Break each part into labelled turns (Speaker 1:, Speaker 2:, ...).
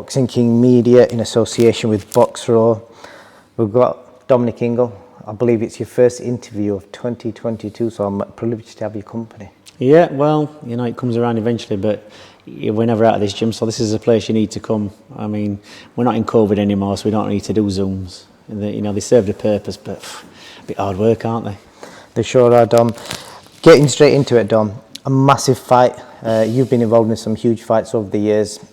Speaker 1: Boxing King Media in association with Boxroll. We've got Dominic Ingle. I believe it's your first interview of 2022, so I'm privileged to have your company.
Speaker 2: Yeah, well, you know, it comes around eventually, but we're never out of this gym, so this is a place you need to come. I mean, we're not in COVID anymore, so we don't need to do Zooms. You know, they serve the purpose, but a bit hard work, aren't they?
Speaker 1: They sure are, Dom. Getting straight into it, Dom, a massive fight. You've been involved in some huge fights over the years.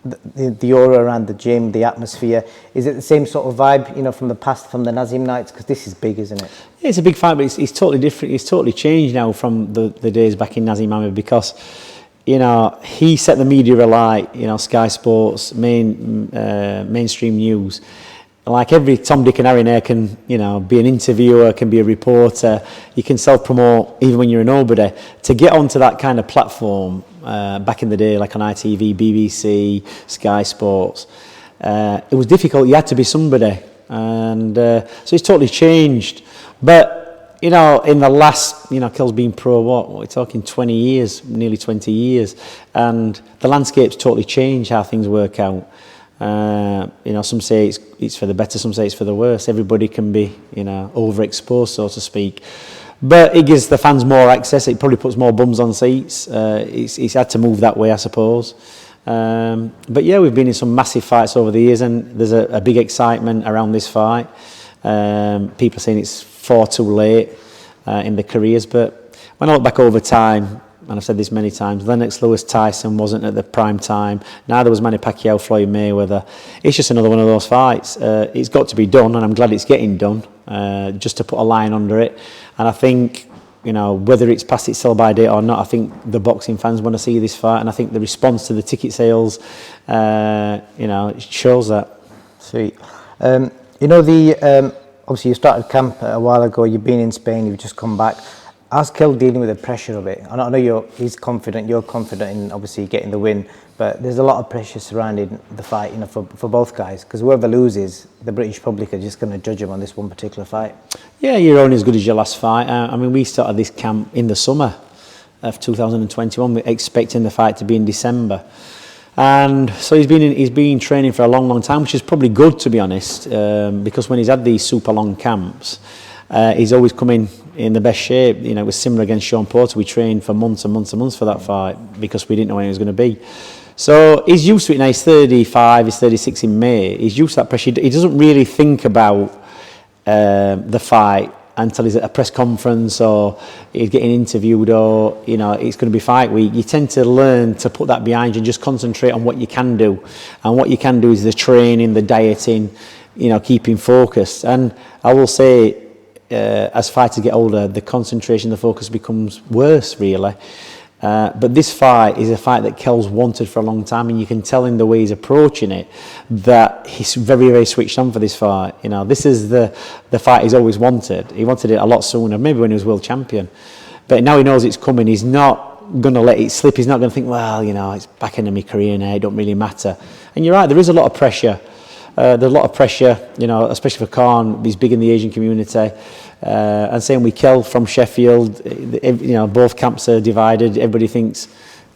Speaker 1: The aura around the gym, the atmosphere, is it the same sort of vibe, you know, from the past, from the Nazim nights? Because this is big, isn't it?
Speaker 2: Yeah, it's a big fight, but it's totally different. It's totally changed now from the days back in Nazim Ahmed, because, you know, he set the media alight, you know, Sky Sports, mainstream news. Like every Tom, Dick and Harry there can, you know, be an interviewer, can be a reporter. You can self-promote even when you're a nobody. To get onto that kind of platform back in the day, like on ITV, BBC, Sky Sports, it was difficult. You had to be somebody. And so it's totally changed. But, you know, in the last, you know, KELL's been pro, what we're talking 20 years, nearly 20 years. And the landscape's totally changed how things work out. You know, some say it's for the better, some say it's for the worse. Everybody can be, you know, overexposed, so to speak. But it gives the fans more access. It probably puts more bums on seats. It's had to move that way, I suppose. But yeah, we've been in some massive fights over the years, and there's a big excitement around this fight. People are saying it's far too late in their careers, but when I look back over time, and I've said this many times, Lennox Lewis Tyson wasn't at the prime time. Neither was Manny Pacquiao, Floyd Mayweather. It's just another one of those fights. It's got to be done, and I'm glad it's getting done, just to put a line under it. And I think, you know, whether it's past its sell-by date or not, I think the boxing fans want to see this fight, and I think the response to the ticket sales, you know, it shows that. Sweet.
Speaker 1: You know, obviously you started camp a while ago. You've been in Spain. You've just come back. How's KELL dealing with the pressure of it? I know he's confident, you're confident in obviously getting the win, but there's a lot of pressure surrounding the fight, you know, for both guys, because whoever loses, the British public are just going to judge him on this one particular fight.
Speaker 2: Yeah, you're only as good as your last fight. I mean, we started this camp in the summer of 2021, we're expecting the fight to be in December. And so he's been training for a long time, which is probably good, to be honest, because when he's had these super long camps, he's always come in the best shape. You know, it was similar against Sean Porter. We trained for months and months and months for that fight because we didn't know when it was going to be. So he's used to it now. He's 35, he's 36 in May. He's used to that pressure. He doesn't really think about the fight until he's at a press conference or he's getting interviewed, or, you know, it's going to be fight week. You tend to learn to put that behind you and just concentrate on what you can do. And what you can do is the training, the dieting, you know, keeping focused. And I will say, as fighters get older, the concentration, the focus becomes worse, really. But this fight is a fight that KELL's wanted for a long time, and you can tell in the way he's approaching it that he's very, very switched on for this fight. You know, this is the fight he's always wanted. He wanted it a lot sooner, maybe when he was world champion. But now he knows it's coming. He's not going to let it slip. He's not going to think, well, you know, it's back into my career now, it don't really matter. And you're right, there is a lot of pressure. There's a lot of pressure, you know, especially for Khan. He's big in the Asian community. And same with KELL from Sheffield. You know, both camps are divided. Everybody thinks,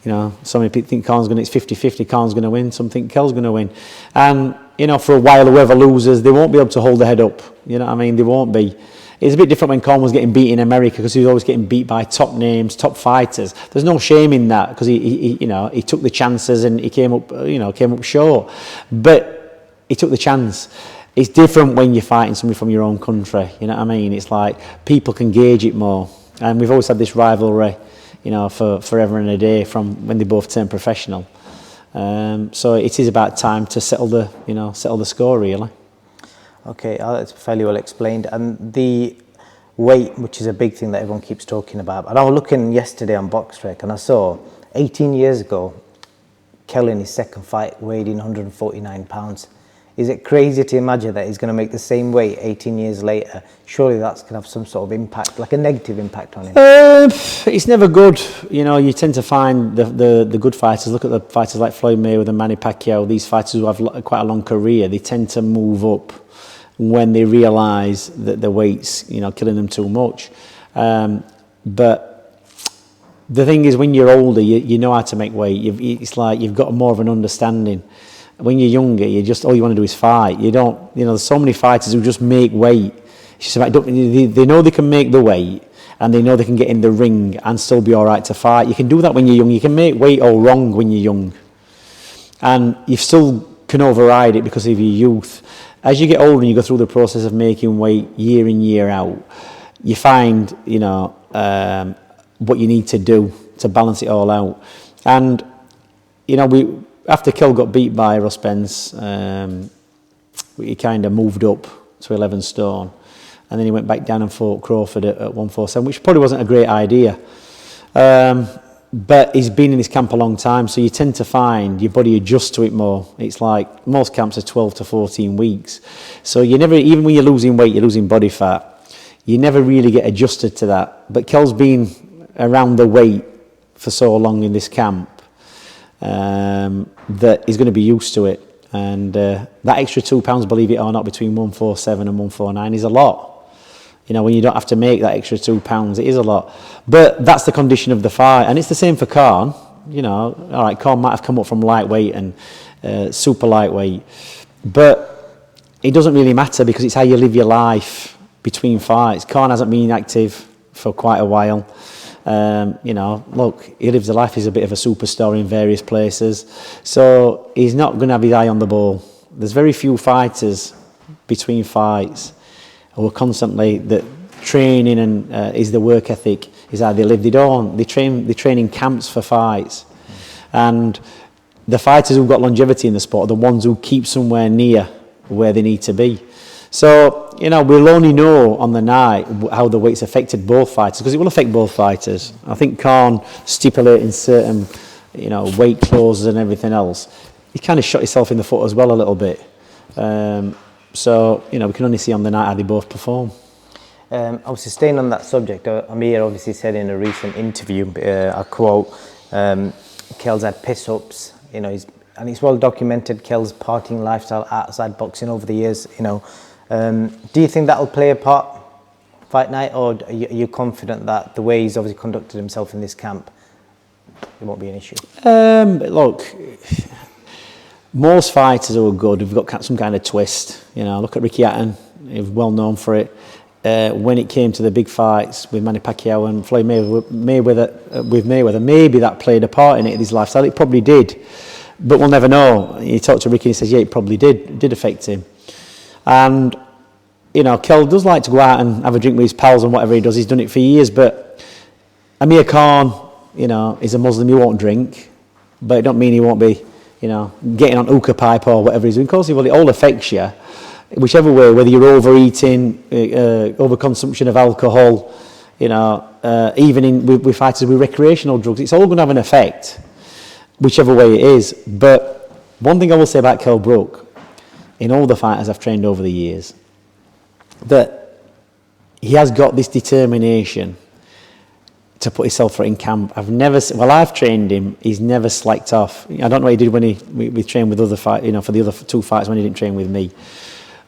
Speaker 2: you know, some people think Khan's going to, it's 50-50, Khan's going to win. Some think KELL's going to win. And, you know, for a while, whoever loses, they won't be able to hold their head up. You know what I mean? They won't be. It's a bit different when Khan was getting beat in America, because he was always getting beat by top names, top fighters. There's no shame in that, because he you know, he took the chances and he came up short. But he took the chance. It's different when you're fighting somebody from your own country, you know what I mean? It's like people can gauge it more. And we've always had this rivalry, you know, for forever and a day from when they both turned professional. So it is about time to settle the score, really.
Speaker 1: Okay, that's fairly well explained. And the weight, which is a big thing that everyone keeps talking about. And I was looking yesterday on BoxRec and I saw 18 years ago, KELL in his second fight weighed in 149 pounds. Is it crazy to imagine that he's going to make the same weight 18 years later? Surely that's going to have some sort of impact, like a negative impact on him.
Speaker 2: It's never good. You know, you tend to find the good fighters. Look at the fighters like Floyd Mayweather and Manny Pacquiao. These fighters who have quite a long career, they tend to move up when they realise that the weight's, you know, killing them too much. But the thing is, when you're older, you know how to make weight. It's like you've got more of an understanding. when you're younger, you just all you want to do is fight. You don't, you know, there's so many fighters who just make weight. It's just about, they know they can make the weight, and they know they can get in the ring and still be all right to fight. You can do that when you're young. You can make weight all wrong when you're young, and you still can override it because of your youth. As you get older and you go through the process of making weight year in, year out, you find, you know, what you need to do to balance it all out. And, you know, after Kell got beat by Ross Spence, he kind of moved up to 11 stone. And then he went back down and fought Crawford at 147, which probably wasn't a great idea. But he's been in this camp a long time, so you tend to find your body adjusts to it more. It's like most camps are 12 to 14 weeks. So you never, even when you're losing weight, you're losing body fat, you never really get adjusted to that. But Kell's been around the weight for so long in this camp that he's going to be used to it. And that extra £2, believe it or not, between 147 and 149 is a lot. You know, when you don't have to make that extra £2, it is a lot. But that's the condition of the fight. And it's the same for Khan. You know, all right, Khan might have come up from lightweight and super lightweight. But it doesn't really matter because it's how you live your life between fights. Khan hasn't been active for quite a while. You know, look, he lives a life, he's a bit of a superstar in various places. So he's not going to have his eye on the ball. There's very few fighters between fights who are constantly, that training and is the work ethic, is how they live. They train in camps for fights. And the fighters who've got longevity in the sport are the ones who keep somewhere near where they need to be. So, you know, we'll only know on the night how the weight's affected both fighters, because it will affect both fighters. I think Khan stipulating certain, you know, weight clauses and everything else, he kind of shot himself in the foot as well a little bit. So, you know, we can only see on the night how they both perform.
Speaker 1: Obviously, staying on that subject, Amir obviously said in a recent interview, I quote, Kell's had piss-ups, you know, it's well documented, Kell's partying lifestyle outside boxing over the years, you know. Do you think that'll play a part fight night, or are you confident that the way he's obviously conducted himself in this camp, it won't be an issue?
Speaker 2: Look, most fighters who are good have got some kind of twist. You know, look at Ricky Hatton, he's well known for it. When it came to the big fights with Manny Pacquiao and Floyd Mayweather, maybe that played a part in it, in his lifestyle. It probably did, but we'll never know. You talk to Ricky and he says, yeah, it probably did affect him. And, you know, Kell does like to go out and have a drink with his pals and whatever he does. He's done it for years, but Amir Khan, you know, is a Muslim, he won't drink, but it don't mean he won't be, you know, getting on hookah pipe or whatever he's doing. Of course, well, it all affects you, whichever way, whether you're overeating, overconsumption of alcohol, you know, even with fighters with recreational drugs, it's all going to have an effect, whichever way it is. But one thing I will say about Kell Brook, in all the fighters I've trained over the years, that he has got this determination to put himself in camp. I've trained him, he's never slacked off. I don't know what he did when we trained with other fight, you know, for the other two fights when he didn't train with me.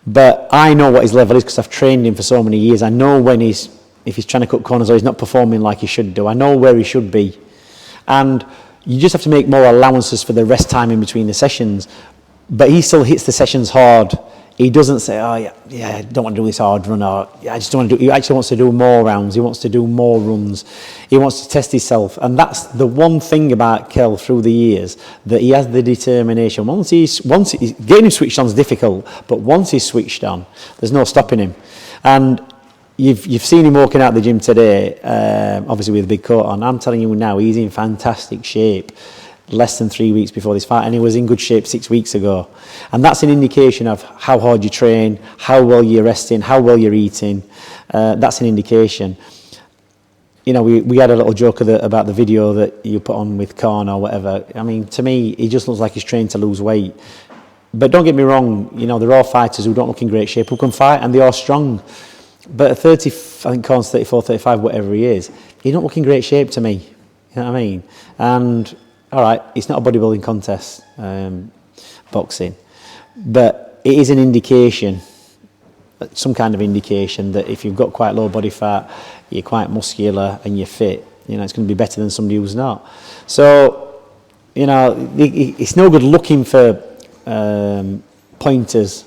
Speaker 2: But I know what his level is because I've trained him for so many years. I know when if he's trying to cut corners or he's not performing like he should do. I know where he should be. And you just have to make more allowances for the rest time in between the sessions. But he still hits the sessions hard. He doesn't say, oh, yeah, I don't want to do this hard run, or I just don't want to do. He actually wants to do more rounds. He wants to do more runs. He wants to test himself. And that's the one thing about Kell through the years, that he has the determination. Once getting him switched on is difficult, but once he's switched on, there's no stopping him. And you've seen him walking out the gym today, obviously with a big coat on. I'm telling you now, he's in fantastic shape. Less than 3 weeks before this fight, and he was in good shape 6 weeks ago. And that's an indication of how hard you train, how well you're resting, how well you're eating. That's an indication. You know, we had a little joke about the video that you put on with Khan or whatever. I mean, to me, he just looks like he's trained to lose weight. But don't get me wrong, you know, there are fighters who don't look in great shape who can fight, and they are strong. But at 30, I think Khan's 34, 35, whatever he is, he don't look in great shape to me. You know what I mean? And all right, it's not a bodybuilding contest, boxing, but it is an indication, some kind of indication, that if you've got quite low body fat, you're quite muscular and you're fit, you know, it's going to be better than somebody who's not. So, you know, it's no good looking for pointers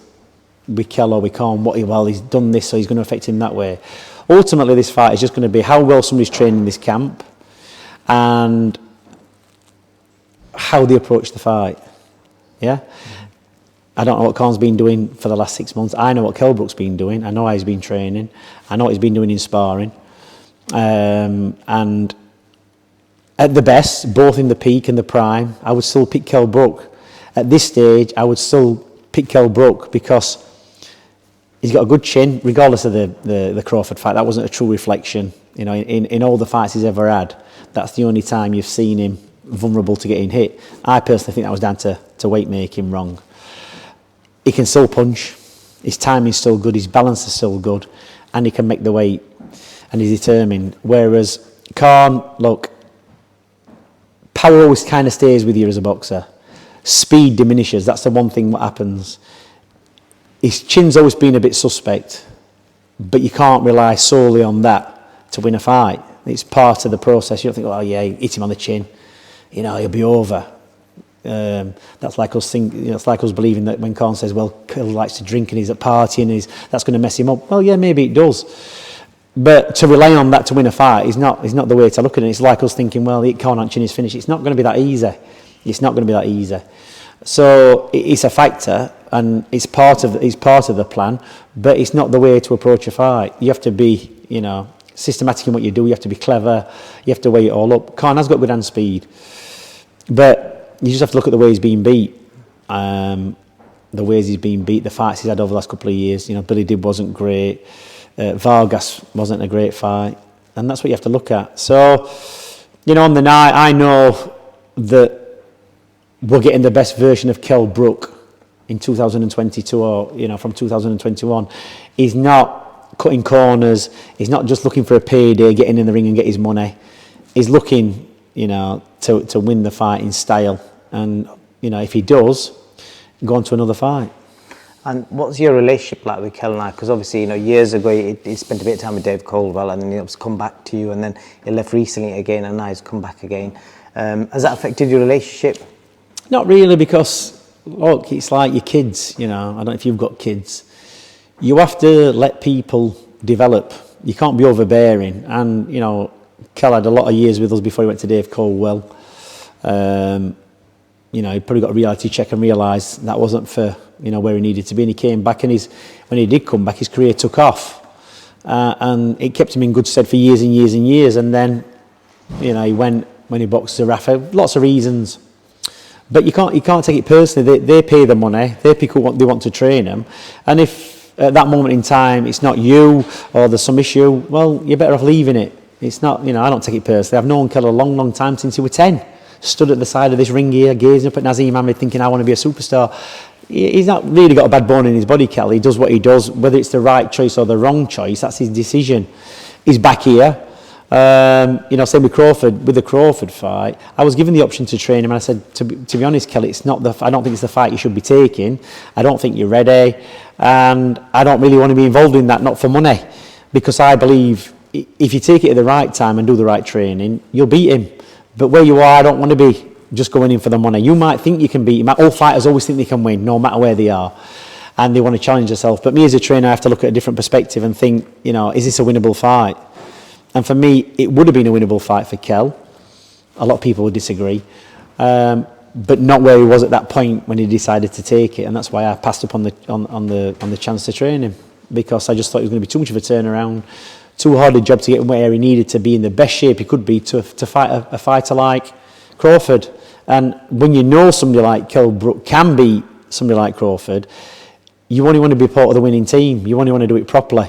Speaker 2: with Kell or with Khan, well, he's done this, so he's going to affect him that way. Ultimately, this fight is just going to be how well somebody's trained in this camp and how they approach the fight. Yeah? I don't know what Khan's been doing for the last 6 months. I know what KELL BROOK's been doing. I know how he's been training. I know what he's been doing in sparring. And at the best, both in the peak and the prime, I would still pick KELL BROOK. At this stage, I would still pick KELL BROOK because he's got a good chin, regardless of the Crawford fight. That wasn't a true reflection. You know, in all the fights he's ever had, that's the only time you've seen him vulnerable to getting hit. I personally think that was down to weight making wrong. He can still punch. His timing's still good. His balance is still good, and he can make the weight, and he's determined. Whereas Khan, look, power always kind of stays with you as a boxer. Speed diminishes. That's the one thing what happens. His chin's always been a bit suspect, but you can't rely solely on that to win a fight. It's part of the process. You don't think, oh yeah, hit him on the chin, you know, he'll be over. That's like us it's like us believing that when Khan says, well, KELL likes to drink and he's at partying, that's going to mess him up. Well, yeah, maybe it does. But to rely on that to win a fight is not the way to look at it. It's like us thinking, well, he can't on chin is finished. It's not going to be that easy. It's not going to be that easy. So it's a factor, and it's part of the plan, but it's not the way to approach a fight. You have to be, you know, systematic in what you do. You have to be clever. You have to weigh it all up. Khan has got good hand speed, but you just have to look at the way he's been beat. The ways he's been beat, the fights he's had over the last couple of years. You know, Billy Dib wasn't great. Vargas wasn't a great fight, and that's what you have to look at. So, you know, on the night, I know that we're getting the best version of KELL BROOK in 2022, or, you know, from 2021. He's not cutting corners. He's not just looking for a payday, getting in the ring and get his money. He's looking, you know, to win the fight in style. And, you know, if he does, go on to another fight.
Speaker 1: And what's your relationship like with KELL now? Because obviously, you know, years ago he spent a bit of time with Dave Coldwell, and then he's come back to you, and then he left recently again, and now he's come back again. Has that affected your relationship?
Speaker 2: Not really, because, look, it's like your kids, you know. I don't know if you've got kids. You have to let people develop. You can't be overbearing. And, you know, KELL had a lot of years with us before he went to Dave Coldwell. You know, he probably got a reality check and realised that wasn't for, you know, where he needed to be. And he came back, and when he did come back, his career took off. And it kept him in good stead for years and years and years. And then, you know, he went when he boxed Rafa. Lots of reasons. But you can't take it personally. They pay the money. They pick up what they want to train them. And if at that moment in time it's not you, or there's some issue, well, you're better off leaving it. It's not, you know, I don't take it personally. I've known KELL a long, long time, since he was 10. Stood at the side of this ring here, gazing up at Nazim Ahmed, thinking, I want to be a superstar. He's not really got a bad bone in his body, KELL. He does what he does. Whether it's the right choice or the wrong choice, that's his decision. He's back here. You know, same with Crawford, with the Crawford fight. I was given the option to train him, and I said, to be honest, KELL, it's not I don't think it's the fight you should be taking. I don't think you're ready, and I don't really want to be involved in that, not for money, because I believe if you take it at the right time and do the right training, you'll beat him. But where you are, I don't want to be just going in for the money. You might think you can beat him. All fighters always think they can win, no matter where they are, and they want to challenge themselves. But me as a trainer, I have to look at a different perspective and think, you know, is this a winnable fight? And for me, it would have been a winnable fight for KELL. A lot of people would disagree, but not where he was at that point when he decided to take it. And that's why I passed up on the chance to train him, because I just thought it was going to be too much of a turnaround, too hard a job to get where he needed to be in the best shape he could be to fight a fighter like Crawford. And when you know somebody like KELL BROOK can beat somebody like Crawford, you only want to be part of the winning team. You only want to do it properly.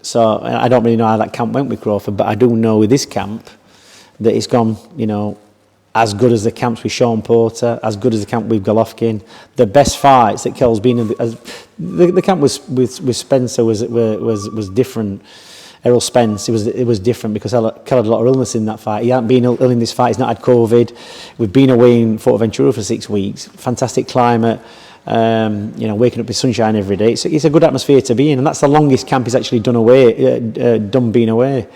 Speaker 2: So I don't really know how that camp went with Crawford, but I do know with this camp that it's gone, you know, as good as the camps with Sean Porter, as good as the camp with Golovkin. The best fights that KELL's been in, the camp with Spencer was different. Errol Spence, it was different because KELL had a lot of illness in that fight. He hadn't been ill in this fight. He's not had COVID. We've been away in Fuerteventura for 6 weeks. Fantastic climate. You know, waking up with sunshine every day. It's a good atmosphere to be in, and that's the longest camp he's actually done being away.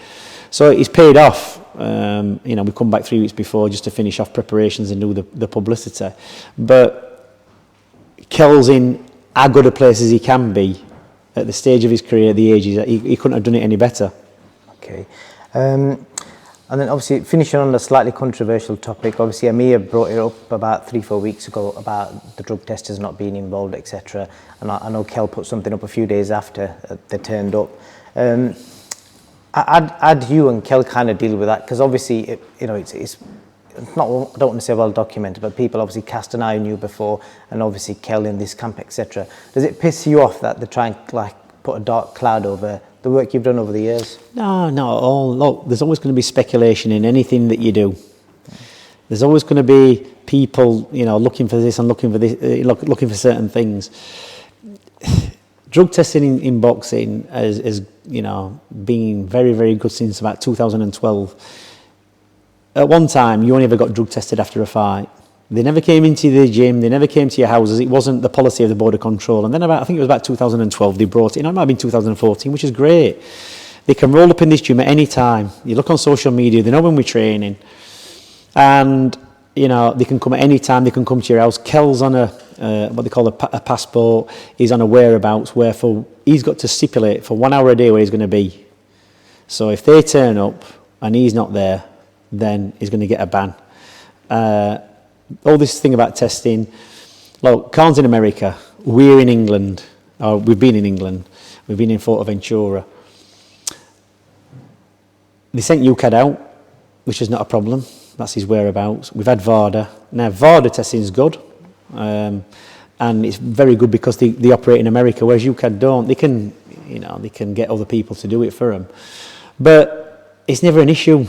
Speaker 2: So it's paid off. You know, we come back 3 weeks before just to finish off preparations and do the publicity. But Kell's in as good a place as he can be at the stage of his career, at the age he couldn't have done it any better.
Speaker 1: Okay. And then obviously finishing on a slightly controversial topic, obviously Amir brought it up about 3-4 weeks ago about the drug testers not being involved, etc. And I know KELL put something up a few days after they turned up. How do you and KELL kind of deal with that? Because obviously, it's not, I don't want to say well documented, but people obviously cast an eye on you before, and obviously KELL in this camp, etc. Does it piss you off that they try and put a dark cloud over the work you've done over the years?
Speaker 2: No, not at all. Look, there's always going to be speculation in anything that you do. There's always going to be people, looking for this and looking for this, looking for certain things. Drug testing in boxing has been very, very good since about 2012. At one time, you only ever got drug tested after a fight. They never came into the gym, they never came to your houses. It wasn't the policy of the Border Control. And then I think it was about 2012, they brought it in. It might have been 2014, which is great. They can roll up in this gym at any time. You look on social media, they know when we're training. And, they can come at any time, they can come to your house. KELL's on what they call a passport. He's on a whereabouts, he's got to stipulate for 1 hour a day where he's going to be. So if they turn up and he's not there, then he's going to get a ban. All this thing about testing, look, Khan's in America, we're in England, or we've been in England, we've been in Fuerteventura. They sent UCAD out, which is not a problem, that's his whereabouts. We've had VADA. Now VADA testing is good, and it's very good because they operate in America, whereas UCAD don't. They can get other people to do it for them. But it's never an issue.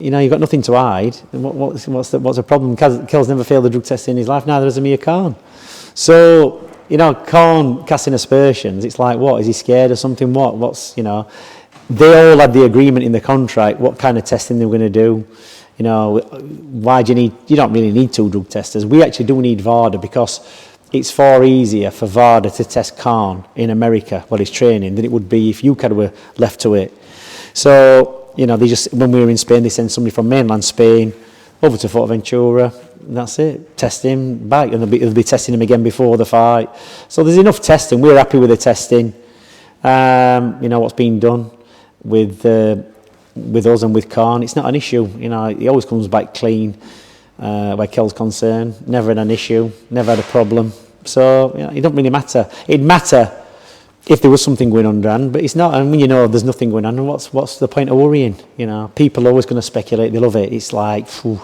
Speaker 2: You've got nothing to hide. What's the problem? KELL's never failed a drug test in his life, neither has Amir Khan. So, Khan casting aspersions, it's like, what, is he scared or something? They all had the agreement in the contract, what kind of testing they were going to do. Why do you don't really need 2 drug testers. We actually do need VADA because it's far easier for VADA to test Khan in America while he's training than it would be if UCAD were left to it. So, they just, when we were in Spain, they send somebody from mainland Spain over to Fuerteventura, and that's it. Test him back, and they'll be testing him again before the fight. So there's enough testing. We're happy with the testing. What's being done with us and with Khan. It's not an issue. He always comes back clean where KELL's concerned. Never had an issue. Never had a problem. So it don't really matter. It'd matter if there was something going on, Dan, but it's not. And when there's nothing going on, what's the point of worrying? People are always going to speculate. They love it. It's like a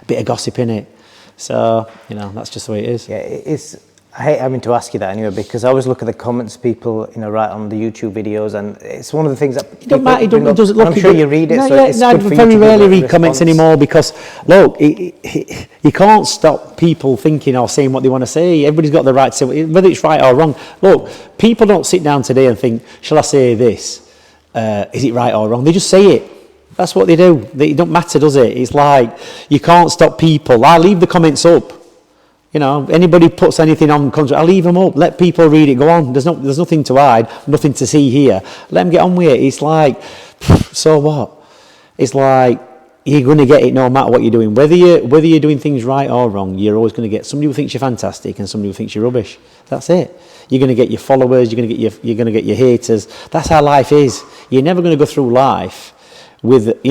Speaker 2: bit of gossip in it. So that's just the way it is.
Speaker 1: Yeah, I hate having to ask you that anyway, because I always look at the comments people write on the YouTube videos, and it's one of the things that
Speaker 2: it don't matter. It doesn't look.
Speaker 1: I'm sure you read it.
Speaker 2: No,
Speaker 1: so
Speaker 2: yeah,
Speaker 1: it's
Speaker 2: no,
Speaker 1: good for
Speaker 2: very
Speaker 1: you to
Speaker 2: rarely read
Speaker 1: response.
Speaker 2: comments anymore because look, you can't stop people thinking or saying what they want to say. Everybody's got the right to say whether it's right or wrong. Look, people don't sit down today and think, shall I say this? Is it right or wrong? They just say it. That's what they do. It don't matter, does it? It's like you can't stop people. I leave the comments up. Anybody puts anything on contract, I'll leave them up. Let people read it. Go on. There's nothing to hide, nothing to see here. Let them get on with it. It's like, so what? It's like you're going to get it no matter what you're doing. Whether you're doing things right or wrong, you're always going to get somebody who thinks you're fantastic and somebody who thinks you're rubbish. That's it. You're going to get your followers. You're going to get your haters. That's how life is. You're never going to go through life with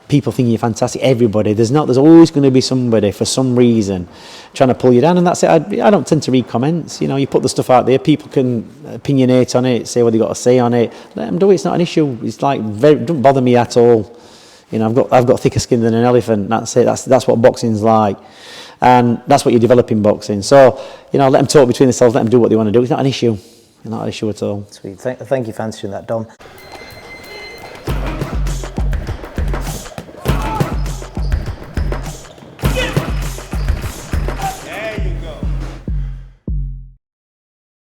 Speaker 2: people thinking you're fantastic. Everybody, there's always going to be somebody for some reason trying to pull you down, and that's it. I don't tend to read comments. You put the stuff out there, people can opinionate on it, say what they got to say on it. Let them do it. It's not an issue. It's like don't bother me at all. I've got thicker skin than an elephant. That's it. That's what boxing's like, and that's what you develop in boxing. So let them talk between themselves. Let them do what they want to do. It's not an issue. Not an issue at all.
Speaker 1: Sweet. Thank you for answering that, Dom.